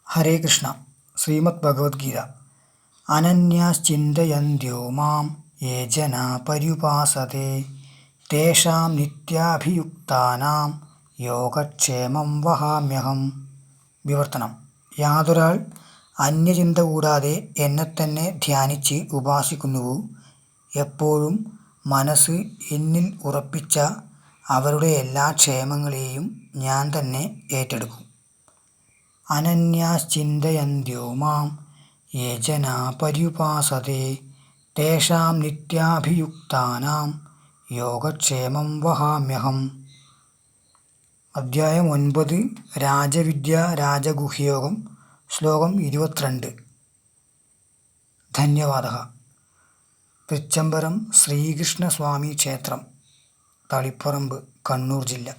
ഹരേ കൃഷ്ണ. ശ്രീമദ് ഭഗവത്ഗീത. അനന്യാശ്ചിന്തയന്ത്യോ മാം യേ ജനാ പര്യുപാസതേ തേഷാം നിത്യാഭിയുക്താനാം യോഗക്ഷേമം വഹാമ്യഹം. വിവർത്തനം: യാതൊരാൾ അന്യചിന്ത കൂടാതെ എന്നെത്തന്നെ ധ്യാനിച്ച് ഉപാസിക്കുന്നുവോ, എപ്പോഴും മനസ്സ് എന്നിൽ ഉറപ്പിച്ച അവരുടെ എല്ലാ ക്ഷേമങ്ങളെയും ഞാൻ തന്നെ ഏറ്റെടുക്കും. അനന്യാശ്ചിന്തയന്ത്യോ മാം യേ ജനാ പര്യുപാസതേ തേഷാം നിത്യാഭിയുക്താനാം യോഗക്ഷേമം വഹാമ്യഹം. അധ്യായം 9 രാജവിദ്യ രാജഗുഹ്യയോഗം. ശ്ലോകം 22. ധന്യവാദഃ. തൃച്ചംബരം ശ്രീകൃഷ്ണസ്വാമി ക്ഷേത്രം, തളിപ്പറമ്പ്, കണ്ണൂർ ജില്ല.